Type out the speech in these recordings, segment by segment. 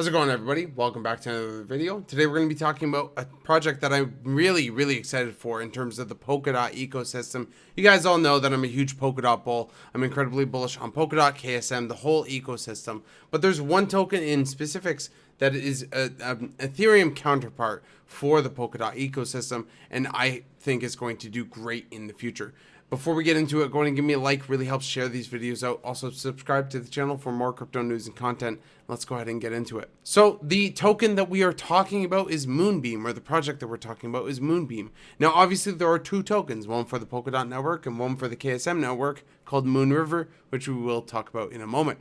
How's it going, everybody? Welcome back to another video. Today we're going to be talking about a project that I'm really excited for in terms of the Polkadot ecosystem. You guys all know that I'm a huge Polkadot bull. I'm incredibly bullish on Polkadot, KSM, the whole ecosystem. But there's one token in specifics that is an Ethereum counterpart for the Polkadot ecosystem, and I think is going to do great in the future. Before we get into it, go ahead and give me a like. Really helps share these videos out. Also, subscribe to the channel for more crypto news and content. Let's go ahead and get into it. So the token that we are talking about is Moonbeam, or the project that we're talking about is Moonbeam. Now, obviously, there are two tokens, one for the Polkadot network and one for the KSM network called Moonriver, which we will talk about in a moment.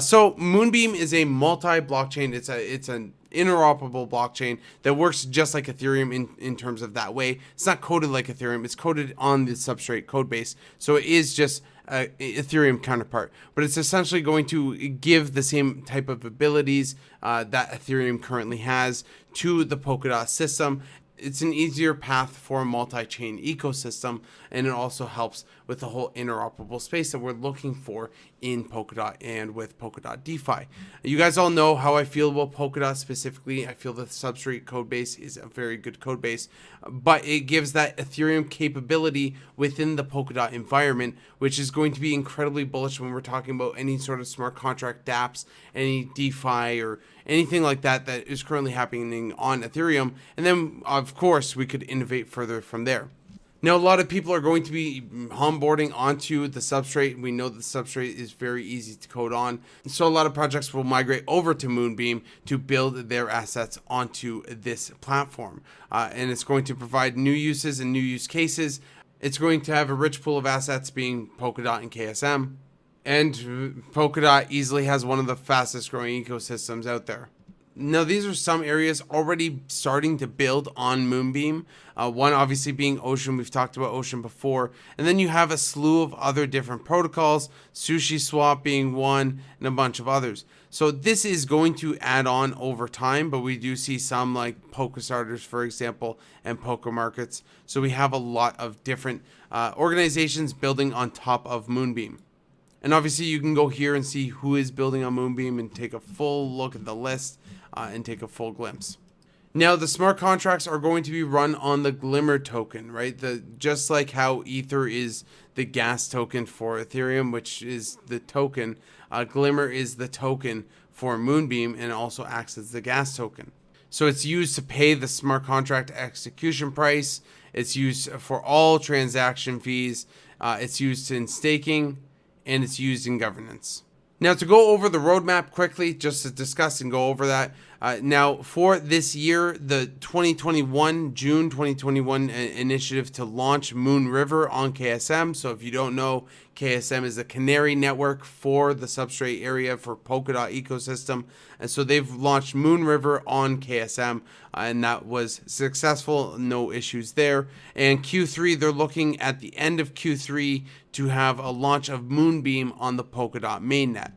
So Moonbeam is a multi-blockchain. It's an interoperable blockchain that works just like Ethereum in terms of that way. It's not coded like Ethereum. It's coded on the substrate code base. So it is just Ethereum counterpart, but it's essentially going to give the same type of abilities that Ethereum currently has to the Polkadot system. It's an easier path for a multi-chain ecosystem, and it also helps with the whole interoperable space that we're looking for in Polkadot and with Polkadot DeFi. You guys all know how I feel about Polkadot specifically. I feel the substrate code base is a very good code base, but it gives that Ethereum capability within the Polkadot environment, which is going to be incredibly bullish when we're talking about any sort of smart contract dApps, any DeFi or anything like that that is currently happening on Ethereum. And then, of course, we could innovate further from there. Now, a lot of people are going to be onboarding onto the substrate. We know the substrate is very easy to code on. So a lot of projects will migrate over to Moonbeam to build their assets onto this platform. And it's going to provide new uses and new use cases. It's going to have a rich pool of assets being Polkadot and KSM. And Polkadot easily has one of the fastest growing ecosystems out there. Now, these are some areas already starting to build on Moonbeam. One obviously being Ocean. We've talked about Ocean before. And then you have a slew of other different protocols, SushiSwap being one, and a bunch of others. So this is going to add on over time, but we do see some like PokeStarters, for example, and Poker Markets. So we have a lot of different organizations building on top of Moonbeam. And obviously you can go here and see who is building on Moonbeam and take a full look at the list and take a full glimpse. Now, the smart contracts are going to be run on the GLIMR token, right? Just like how Ether is the gas token for Ethereum, which is the token, GLIMR is the token for Moonbeam and also acts as the gas token. So it's used to pay the smart contract execution price. It's used for all transaction fees. It's used in staking, and it's used in governance. Now, to go over the roadmap quickly, just to discuss and go over that. Now, for this year, the June 2021 initiative to launch Moonriver on KSM. So if you don't know, KSM is a canary network for the substrate area for Polkadot ecosystem. And so they've launched Moonriver on KSM, and that was successful. No issues there. And Q3, they're looking at the end of Q3 to have a launch of Moonbeam on the Polkadot mainnet.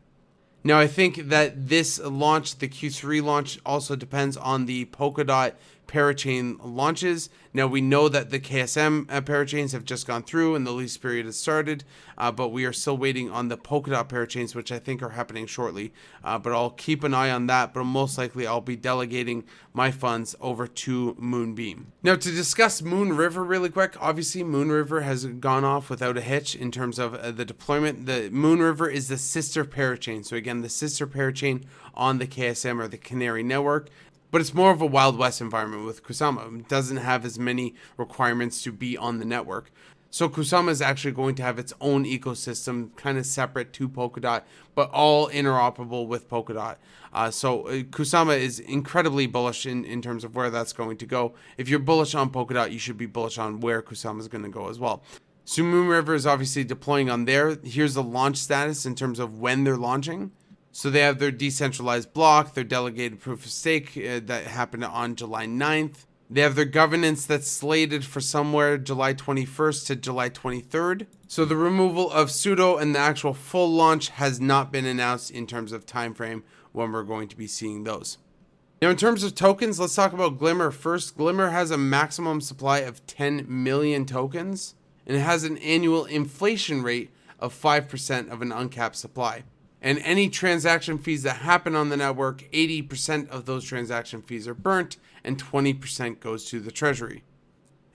Now, I think that this launch, the Q3 launch, also depends on the Polkadot Parachain launches. Now, we know that the KSM parachains have just gone through and the lease period has started, but we are still waiting on the Polkadot parachains, which I think are happening shortly. But I'll keep an eye on that, but most likely I'll be delegating my funds over to Moonbeam. Now, to discuss Moonriver really quick, obviously Moonriver has gone off without a hitch in terms of the deployment. The Moonriver is the sister parachain. So again, the sister parachain on the KSM or the Canary network. But it's more of a Wild West environment with Kusama. It doesn't have as many requirements to be on the network. So Kusama is actually going to have its own ecosystem, kind of separate to Polkadot, but all interoperable with Polkadot. So Kusama is incredibly bullish in terms of where that's going to go. If you're bullish on Polkadot, you should be bullish on where Kusama is going to go as well. So Moonriver is obviously deploying on there. Here's the launch status in terms of when they're launching. So they have their decentralized block, their delegated proof of stake that happened on July 9th. They have their governance that's slated for somewhere July 21st to July 23rd. So the removal of pseudo and the actual full launch has not been announced in terms of time frame when we're going to be seeing those. Now, in terms of tokens, let's talk about GLIMR first. GLIMR has a maximum supply of 10 million tokens, and it has an annual inflation rate of 5% of an uncapped supply. And any transaction fees that happen on the network, 80% of those transaction fees are burnt and 20% goes to the treasury.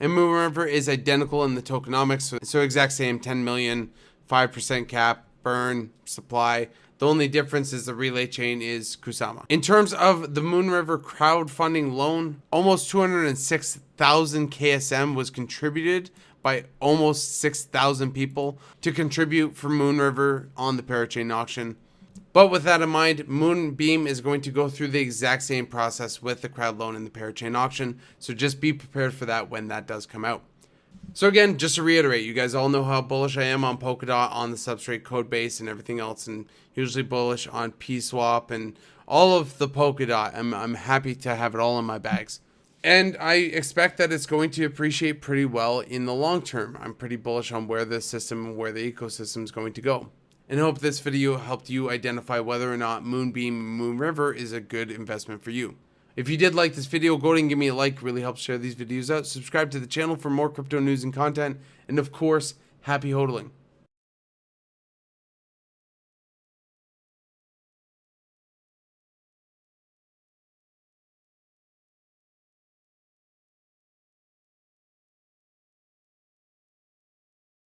And Moonriver is identical in the tokenomics, so exact same 10 million, 5% cap, burn, supply. The only difference is the relay chain is Kusama. In terms of the Moonriver crowdfunding loan, almost 206,000 KSM was contributed by almost 6,000 people to contribute for Moonriver on the Parachain auction. But with that in mind, Moonbeam is going to go through the exact same process with the crowd loan and the Parachain auction, so just be prepared for that when that does come out. So again, just to reiterate, you guys all know how bullish I am on Polkadot, on the substrate code base and everything else, and usually bullish on PSwap and all of the Polkadot. I'm happy to have it all in my bags. And I expect that it's going to appreciate pretty well in the long term. I'm pretty bullish on where this system and where the ecosystem is going to go. And I hope this video helped you identify whether or not Moonbeam and Moonriver is a good investment for you. If you did like this video, go ahead and give me a like. It really helps share these videos out. Subscribe to the channel for more crypto news and content. And of course, happy hodling.